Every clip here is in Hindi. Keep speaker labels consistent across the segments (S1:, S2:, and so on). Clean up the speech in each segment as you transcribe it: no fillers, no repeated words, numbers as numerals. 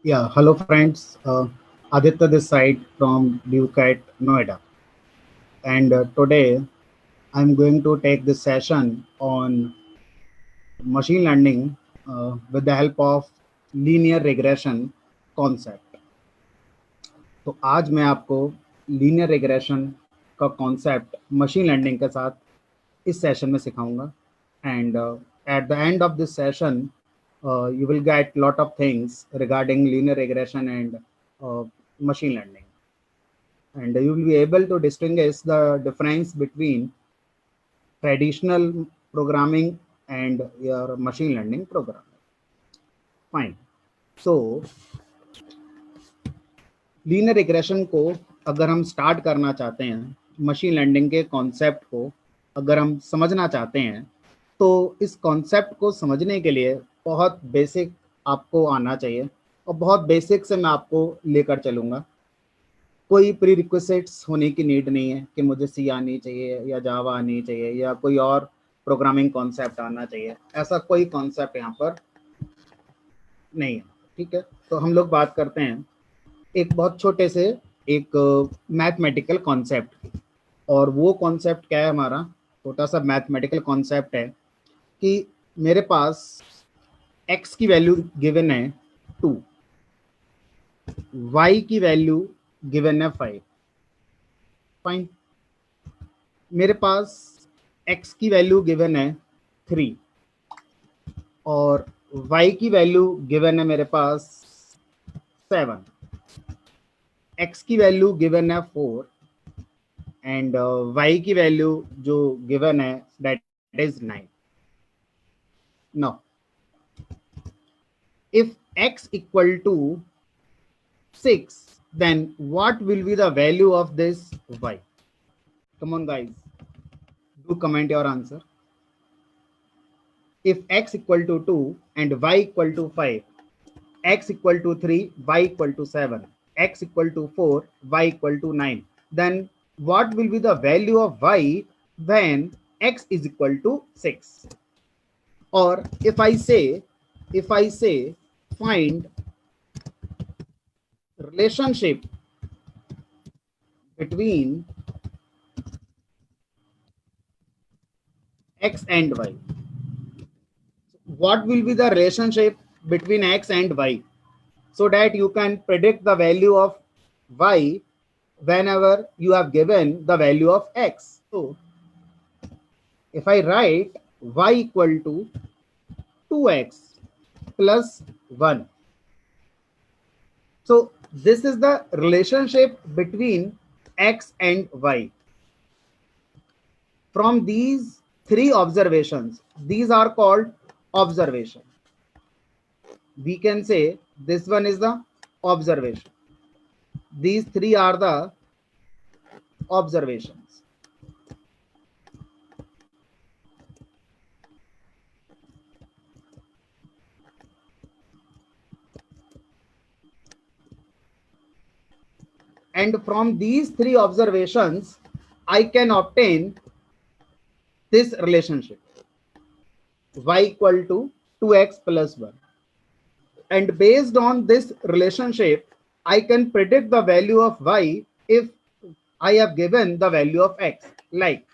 S1: Yeah, hello friends. Aditya this side from Ducat, Noida. And today I'm going to take this session on machine learning with the help of linear regression concept. तो आज मैं आपको linear regression का concept machine learning के साथ इस session में सिखाऊंगा. And at the end of this session, you will get lot of things regarding linear regression and machine learning. And you will be able to distinguish the difference between traditional programming and your machine learning programming. Fine. So linear regression को अगर हम स्टार्ट करना चाहते हैं, मशीन लर्निंग के कॉन्सेप्ट को अगर हम समझना चाहते हैं, तो इस कॉन्सेप्ट को समझने के लिए बहुत बेसिक आपको आना चाहिए और बहुत बेसिक से मैं आपको लेकर चलूँगा. कोई प्री रिक्विजिट्स होने की नीड नहीं है कि मुझे सी आनी चाहिए या जावा आनी चाहिए या कोई और प्रोग्रामिंग कॉन्सेप्ट आना चाहिए. ऐसा कोई कॉन्सेप्ट यहाँ पर नहीं है. ठीक है, तो हम लोग बात करते हैं एक बहुत छोटे से एक मैथमेटिकल कॉन्सेप्ट की. और वो कॉन्सेप्ट क्या है, हमारा छोटा सा मैथमेटिकल कॉन्सेप्ट है कि मेरे पास x की वैल्यू गिवन है 2, y की वैल्यू गिवन है 5. फाइन. मेरे पास x की वैल्यू गिवन है 3 और y की वैल्यू गिवन है मेरे पास 7. x की वैल्यू गिवन है 4 एंड y की वैल्यू जो गिवन है that is 9. Now if x equal to 6, then what will be the value of this y? Come on guys, do comment your answer. If x equal to 2 and y equal to 5, x equal to 3, y equal to 7, x equal to 4, y equal to 9, then what will be the value of y when x is equal to 6? Or if I say find relationship between x and y, what will be the relationship between x and y, so that you can predict the value of y whenever you have given the value of x. So if I write y equal to 2x plus 1, so this is the relationship between x and y. From these three observations, these are called observation. We can say this one is the observation. These three are the observations. And from these three observations, I can obtain this relationship, y equal to 2x plus 1. And based on this relationship, I can predict the value of y if I have given the value of x. Like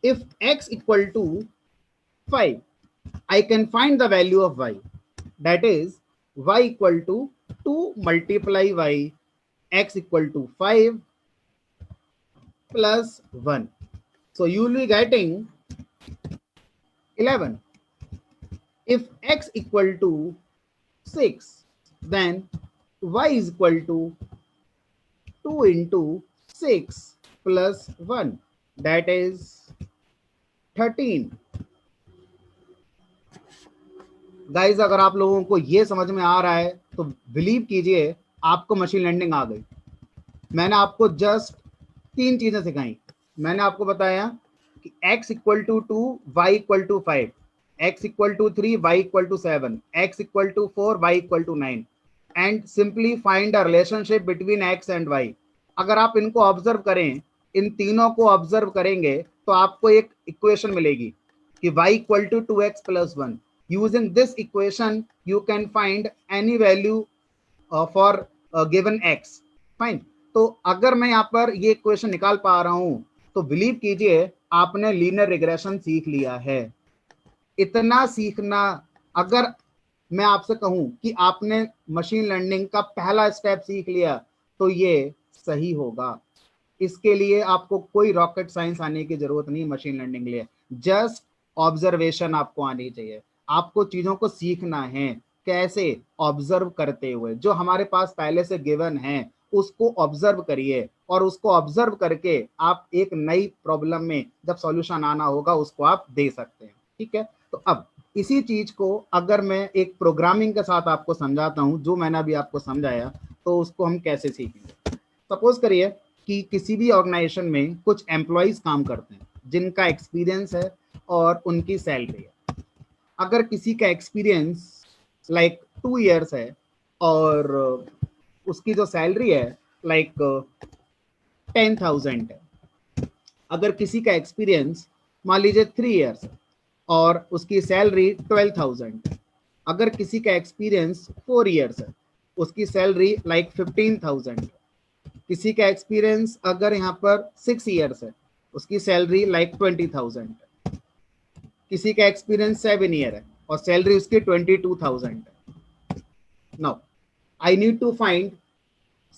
S1: if x equal to 5, I can find the value of y. That is y equal to 2 multiply y, x equal to 5 plus 1. So you will be getting 11. If x equal to 6, then y is equal to 2 into 6 plus 1. That is 13. Guys अगर आप लोगों को ये समझ में आ रहा है तो बिलीव कीजिए आपको मशीन लर्निंग आ गई. मैंने आपको जस्ट 3 चीजें सिखाई. मैंने आपको बताया कि x equal to 2, y equal to 5, x equal to 3, y equal to 7, x equal to 4, y equal to 9 and simply find a relationship between x and y. अगर आप इनको ऑब्जर्व करें इन तीनों को ऑब्जर्व करेंगे तो आपको एक इक्वेशन मिलेगी कि y equal to 2x plus 1. Using this equation you can find any value for given x. Fine. तो अगर मैं यहाँ पर ये इक्वेशन निकाल पा रहा हूं तो बिलीव कीजिए आपने लीनियर रिग्रेशन सीख लिया है. इतना सीखना, अगर मैं आपसे कहूं कि आपने मशीन लर्निंग का पहला स्टेप सीख लिया तो ये सही होगा. इसके लिए आपको कोई रॉकेट साइंस आने की जरूरत नहीं मशीन लर्निंग के लिए. जस्ट ऑब्जर्वेशन आपको आनी चाहिए. आपको चीजों को सीखना है कैसे, ऑब्जर्व करते हुए. जो हमारे पास पहले से गिवन है उसको ऑब्जर्व करिए और उसको ऑब्जर्व करके आप एक नई प्रॉब्लम में जब सॉल्यूशन आना होगा उसको आप दे सकते हैं. ठीक है. तो अब इसी चीज को अगर मैं एक प्रोग्रामिंग के साथ आपको समझाता हूं जो मैंने अभी आपको समझाया, तो उसको हम कैसे सीखेंगे. सपोज करिए कि किसी भी ऑर्गेनाइजेशन में कुछ एम्प्लॉइज काम करते हैं जिनका एक्सपीरियंस है और उनकी सैलरी है. अगर किसी का एक्सपीरियंस लाइक 2 years है और उसकी जो सैलरी है लाइक 10,000 है. अगर किसी का एक्सपीरियंस मान लीजिए 3 years है और उसकी सैलरी 12,000 है. अगर किसी का एक्सपीरियंस 4 years है उसकी सैलरी लाइक 15,000 है. किसी का एक्सपीरियंस अगर यहाँ पर 6 years है उसकी सैलरी लाइक 20,000 है. किसी का एक्सपीरियंस 7 year है और सैलरी उसकी 22,000 है. Now I need to find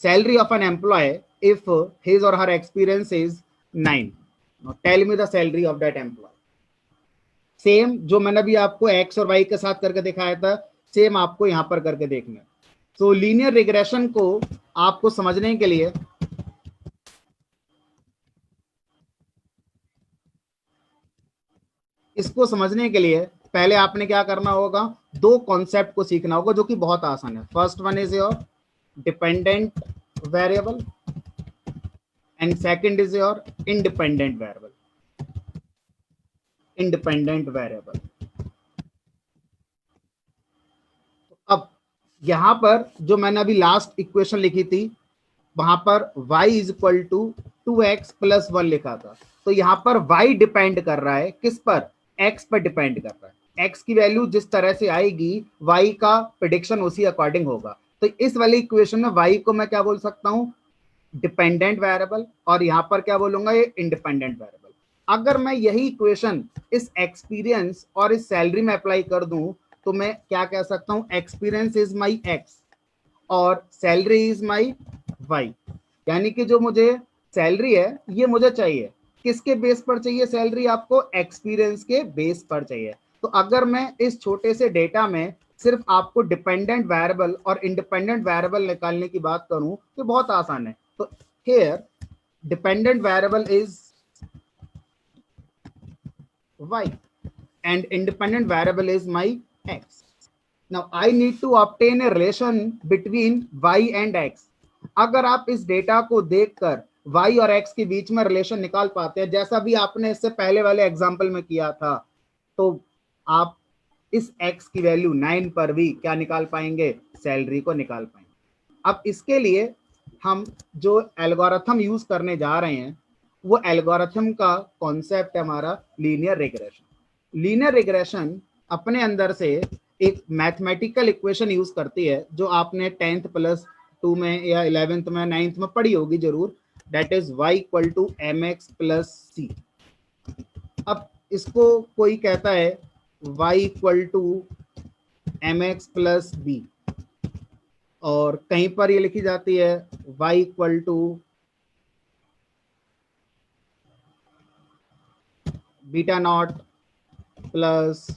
S1: salary of an employee if his और her experience is 9. Now tell me the salary of that employee. Same जो मैंने अभी आपको एक्स और वाई के साथ करके दिखाया था सेम आपको यहां पर करके देखना है. तो लीनियर रिग्रेशन को आपको समझने के लिए पहले आपने क्या करना होगा, दो कॉन्सेप्ट को सीखना होगा जो कि बहुत आसान है. First one is your dependent variable and second is your independent variable. अब यहां पर जो मैंने अभी लास्ट इक्वेशन लिखी थी वहां पर y is equal to 2x plus 1 लिखा था. तो यहां पर y डिपेंड कर रहा है किस पर, x पर डिपेंड कर रहा है. x की वैल्यू जिस तरह से आएगी y का प्रेडिक्शन उसी अकॉर्डिंग होगा. तो इस वाली इक्वेशन में y को मैं क्या बोल सकता हूं, डिपेंडेंट वेरिएबल, और यहां पर क्या बोलूंगा, ये इंडिपेंडेंट वेरिएबल. अगर मैं यही इक्वेशन इस एक्सपीरियंस और इस सैलरी में अप्लाई कर दूं तो मैं क्या कह सकता हूं, एक्सपीरियंस इज माई x और सैलरी इज माई y. यानी कि जो मुझे सैलरी है ये मुझे चाहिए किसके बेस पर चाहिए, सैलरी आपको एक्सपीरियंस के बेस पर चाहिए. तो अगर मैं इस छोटे से डेटा में सिर्फ आपको डिपेंडेंट वेरिएबल और इंडिपेंडेंट वेरिएबल निकालने की बात करूं तो बहुत आसान है. तो here dependent variable is y and independent variable is my x. Now I need to obtain a relation between y and x. अगर आप इस डेटा को देखकर y और x के बीच में रिलेशन निकाल पाते हैं जैसा भी आपने इससे पहले वाले एग्जांपल में किया था, तो आप इस x की वैल्यू 9 पर भी क्या निकाल पाएंगे, सैलरी को निकाल पाएंगे. अब इसके लिए हम जो एल्गोरिथम यूज करने जा रहे हैं वो एल्गोरिथम का कॉन्सेप्ट है हमारा लीनियर रिग्रेशन. लीनियर रिग्रेशन अपने अंदर से एक मैथमेटिकल इक्वेशन यूज करती है जो आपने 10th प्लस 2 में या 11th में 9th में पढ़ी होगी जरूर. That is y equal to mx plus c. अब इसको कोई कहता है y equal to mx plus b और कहीं पर ये लिखी जाती है y equal to beta naught plus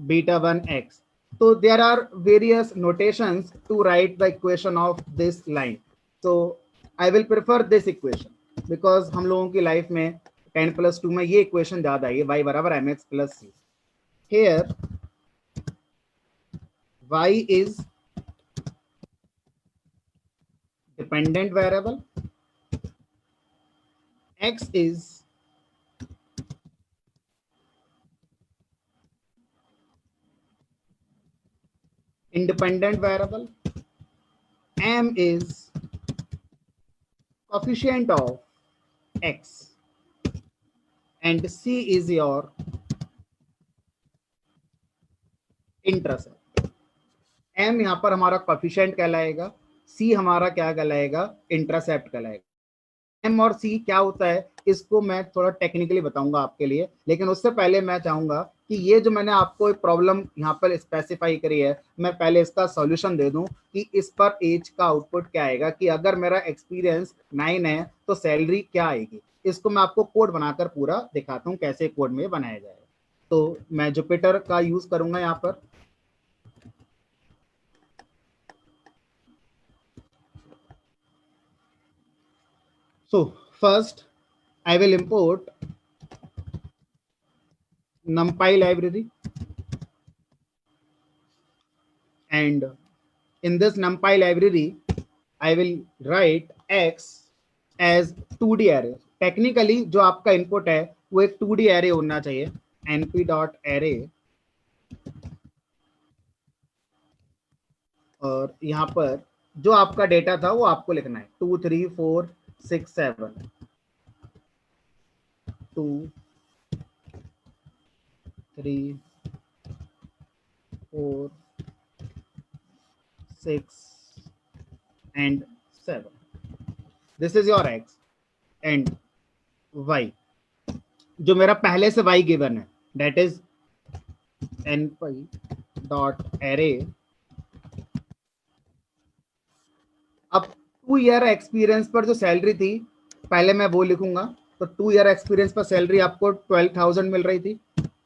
S1: beta 1x. So there are various notations to write the equation of this line. So I will prefer this equation because हम लोगों की लाइफ में 10 प्लस 2 में ये इक्वेशन ज्यादा है, y बराबर mx plus c. Here y is dependent variable, x is independent variable, m is coefficient of x. and C is your intercept. M यहाँ पर हमारा कोफिशिएंट कहलाएगा, C हमारा क्या कहलाएगा, इंटरसेप्ट कहलाएगा। एम और सी क्या होता है इसको मैं थोड़ा टेक्निकली बताऊंगा आपके लिए, लेकिन उससे पहले मैं चाहूंगा कि ये जो मैंने आपको एक प्रॉब्लम यहाँ पर स्पेसिफाई करी है, मैं पहले इसका सॉल्यूशन दे दूं कि इस पर एज का आउटपुट क्या आएगा, कि अगर मेरा एक्सपीरियंस 9 है तो सैलरी क्या आएगी। इसको मैं आपको कोड बनाकर पूरा दिखाता हूँ कैसे कोड में बनाया जाएगा। तो मैं जुपिटर का यूज करूंगा यहाँ पर। So first I will import NumPy library, and in this NumPy library I will write x as 2D array। Technically जो आपका इनपुट है वो एक 2D array होना चाहिए। np.array, और यहाँ पर जो आपका डेटा था वो आपको लिखना है 2 3 4 6 7 2 3 4 6 and 7। This is your x and y। जो मेरा पहले से y गिवन है दैट इज np.array। अब 2 ईयर एक्सपीरियंस पर जो सैलरी थी पहले मैं वो लिखूंगा, तो 2 ईयर एक्सपीरियंस पर सैलरी आपको 12,000 मिल रही थी,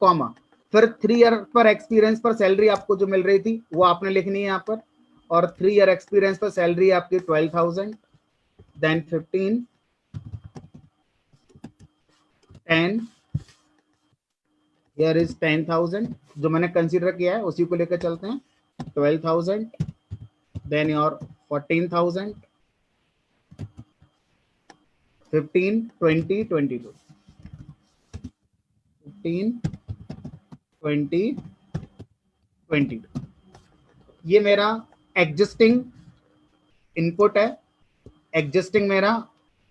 S1: कॉमा फिर 3 ईयर पर एक्सपीरियंस पर सैलरी आपको जो मिल रही थी वो आपने लिखनी है यहाँ पर, और 3 ईयर एक्सपीरियंस पर सैलरी आपकी 12,000, देन 15 10, हियर इज 10,000 जो मैंने कंसीडर किया है उसी को लेकर चलते हैं, 12,000, देन योर 14,000, 15 20 22, 15 20 22। ये मेरा एग्जिस्टिंग इनपुट है, एग्जिस्टिंग मेरा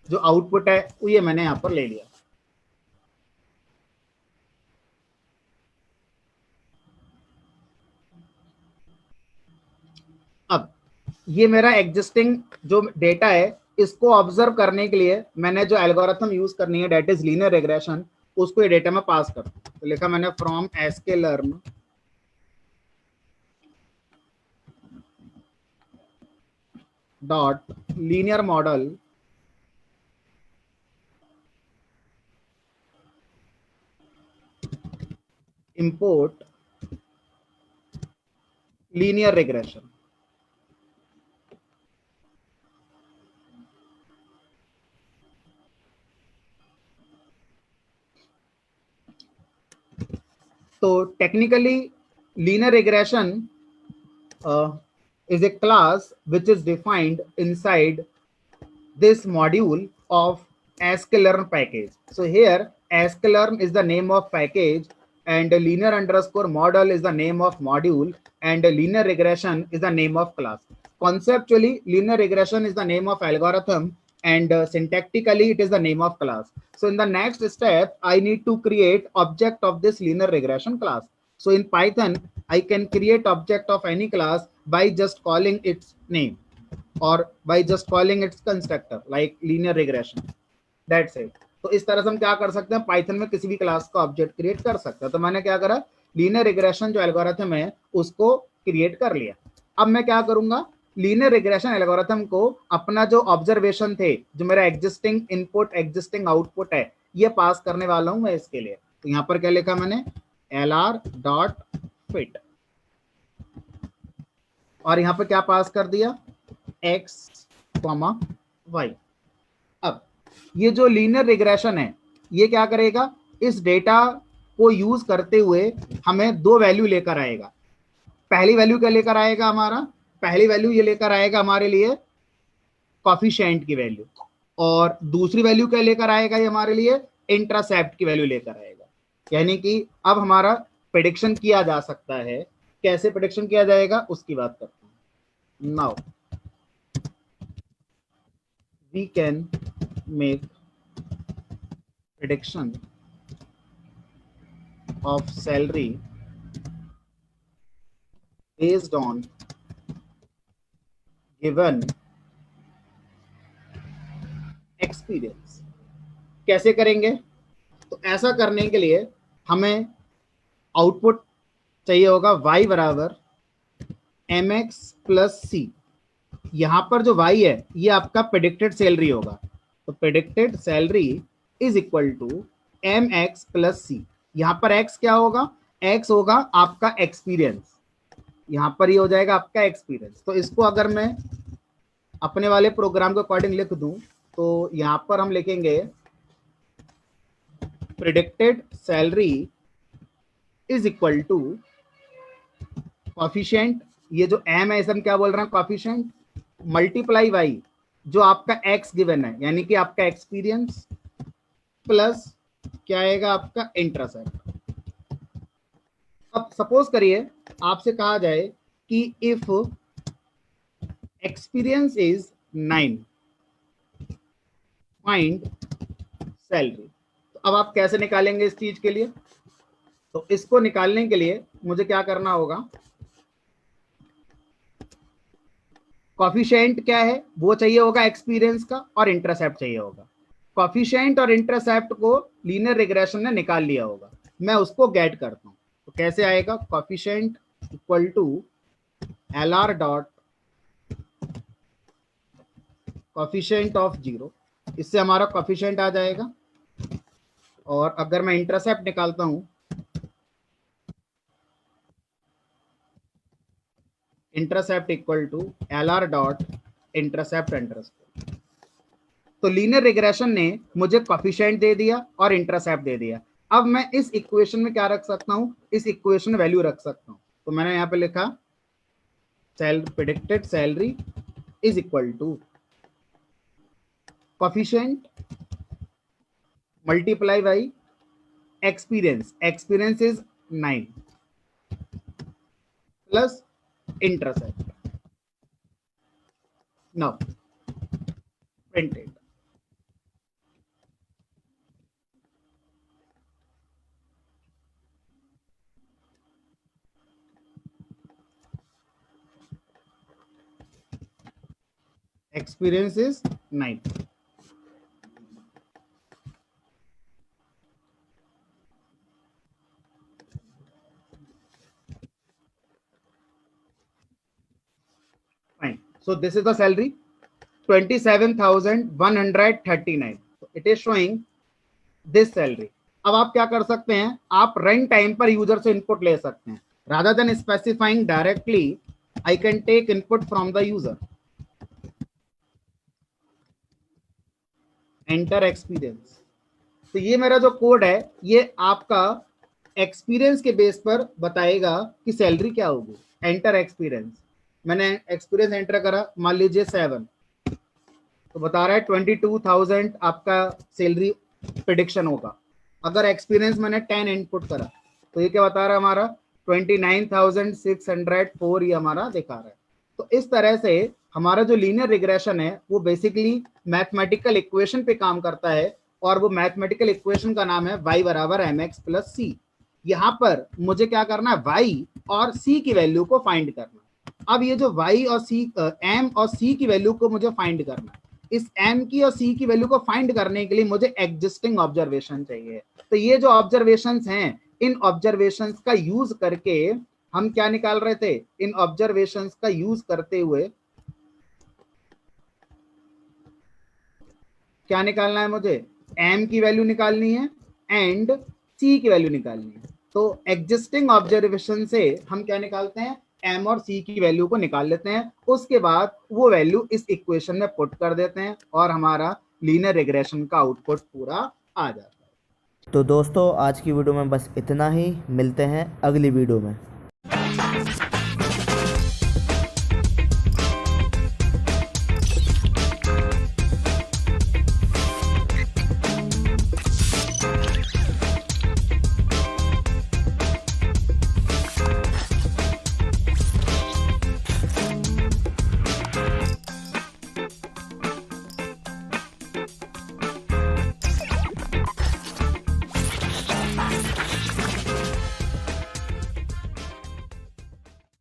S1: जो आउटपुट है वो ये मैंने यहां पर ले लिया। अब ये मेरा एग्जिस्टिंग जो डेटा है इसको ऑब्जर्व करने के लिए मैंने जो एल्गोरिथम यूज करनी है दैट इज लीनियर रिग्रेशन, उसको ये डेटा में पास कर, तो लिखा मैंने from sklearn dot linear model import linear regression. तो technically linear regression is a class which is defined inside this module of sklearn package. So here sklearn is the name of package, and linear underscore model is the name of module, and linear regression is the name of class. Conceptually linear regression is the name of algorithm, and syntactically it is the name of class. So in the next step I need to create object of this linear regression class. So in Python I can create object of any class by just calling its name or by just calling its constructor like linear regression, that's it। तो इस तरह से हम क्या कर सकते हैं, पाइथन में किसी भी क्लास का ऑब्जेक्ट क्रिएट कर सकते हैं। तो मैंने क्या करा, लीनियर रिग्रेशन जो एल्गोरिथम है उसको क्रिएट कर लिया। अब मैं क्या करूंगा, लीनियर रिग्रेशन एल्गोरिथम को अपना जो ऑब्जर्वेशन थे, जो मेरा एग्जिस्टिंग इनपुट एग्जिस्टिंग आउटपुट है, ये पास करने वाला हूं मैं इसके लिए। तो यहाँ पर क्या लिखा मैंने, lr.fit, और यहाँ पर क्या पास कर दिया, x, y। अब ये जो लीनियर रिग्रेशन है ये क्या करेगा, इस डेटा को यूज करते हुए हमें दो वैल्यू लेकर आएगा। पहली वैल्यू क्या लेकर आएगा हमारा, पहली वैल्यू ये लेकर आएगा हमारे लिए कॉफिशिएंट की वैल्यू, और दूसरी वैल्यू क्या लेकर आएगा ये हमारे लिए इंटरसेप्ट की वैल्यू लेकर आएगा। यानी कि अब हमारा प्रेडिक्शन किया जा सकता है। कैसे प्रेडिक्शन किया जाएगा उसकी बात करते हैं। Now we can make prediction of salary based on given experience। कैसे करेंगे? तो ऐसा करने के लिए हमें आउटपुट चाहिए होगा y बराबर mx प्लस सी। यहां पर जो y है ये आपका प्रेडिक्टेड सैलरी होगा, तो predicted salary is equal to M X plus C. यहां पर x क्या होगा? x होगा आपका एक्सपीरियंस, यहां पर ये हो जाएगा आपका एक्सपीरियंस। तो इसको अगर मैं अपने वाले प्रोग्राम के अकॉर्डिंग लिख दूं तो यहां पर हम लिखेंगे predicted salary is equal to coefficient, ये जो m है इसे हम क्या बोल रहे हैं? कॉफिशिएंट, मल्टीप्लाई वाई जो आपका x गिवन है यानी कि आपका एक्सपीरियंस, प्लस क्या आएगा? आपका इंटरसेप्ट। अब सपोज करिए आपसे कहा जाए कि if experience is 9 find salary, तो अब आप कैसे निकालेंगे इस चीज के लिए? तो इसको निकालने के लिए मुझे क्या करना होगा? कॉफिशिएंट क्या है? वो चाहिए होगा एक्सपीरियंस का, और इंटरसेप्ट चाहिए होगा। कॉफिशिएंट और इंटरसेप्ट को लीनियर रिग्रेशन ने निकाल लिया होगा, मैं उसको गेट करता हूं। तो कैसे आएगा? Coefficient equal to L R dot coefficient of 0, इससे हमारा कॉफिशिएंट आ जाएगा। और अगर मैं इंटरसेप्ट निकालता हूं, intercept equal to L R dot intercept underscore. तो लीनियर रिग्रेशन ने मुझे कॉफिशिएंट दे दिया और इंटरसेप्ट दे दिया। अब मैं इस इक्वेशन में क्या रख सकता हूं? इस इक्वेशन में वैल्यू रख सकता हूं। तो मैंने यहां पे लिखा predicted salary is equal to coefficient multiply by experience, experience is 9 plus intercept. Now print it. Experience is 9. Fine. So this is the salary 27,139. So it is showing this salary. अब आप क्या कर सकते हैं? आप रन टाइम पर यूजर से इनपुट ले सकते हैं। Rather than specifying directly, I can take input from the user. Enter experience. तो ये मेरा जो कोड है ये आपका एक्सपीरियंस के बेस पर बताएगा कि सैलरी क्या होगी। एंटर एक्सपीरियंस, मैंने एक्सपीरियंस एंटर करा, मान लीजिए 7, तो बता रहा है 22,000 आपका सैलरी प्रिडिक्शन होगा। अगर एक्सपीरियंस मैंने 10 इनपुट करा तो ये क्या बता रहा है? हमारा 29,604 ये हमारा दिखा रहा है। तो इस तरह से हमारा जो लीनियर रिग्रेशन है वो बेसिकली मैथमेटिकल इक्वेशन पे काम करता है, और वो मैथमेटिकल इक्वेशन का नाम है y बराबर एम एक्स प्लस सी। यहाँ पर मुझे क्या करना है? y और c की वैल्यू को फाइंड करना। अब ये जो y और c, m और c की वैल्यू को मुझे फाइंड करना है। इस m की और c की वैल्यू को फाइंड करने के लिए मुझे एग्जिस्टिंग ऑब्जर्वेशन चाहिए। तो ये जो ऑब्जर्वेशंस हैं, इन ऑब्जर्वेशंस का यूज करके हम क्या निकाल रहे थे? इन ऑब्जर्वेशंस का यूज करते हुए क्या निकालना है मुझे? m की वैल्यू निकालनी है एंड c की वैल्यू निकालनी है। तो एग्जिस्टिंग ऑब्जर्वेशन से हम क्या निकालते हैं? m और c की वैल्यू को निकाल लेते हैं। उसके बाद वो वैल्यू इस इक्वेशन में पुट कर देते हैं और हमारा लीनियर रिग्रेशन का आउटपुट पूरा आ जाता है।
S2: तो दोस्तों आज की वीडियो में बस इतना ही, मिलते हैं अगली वीडियो में।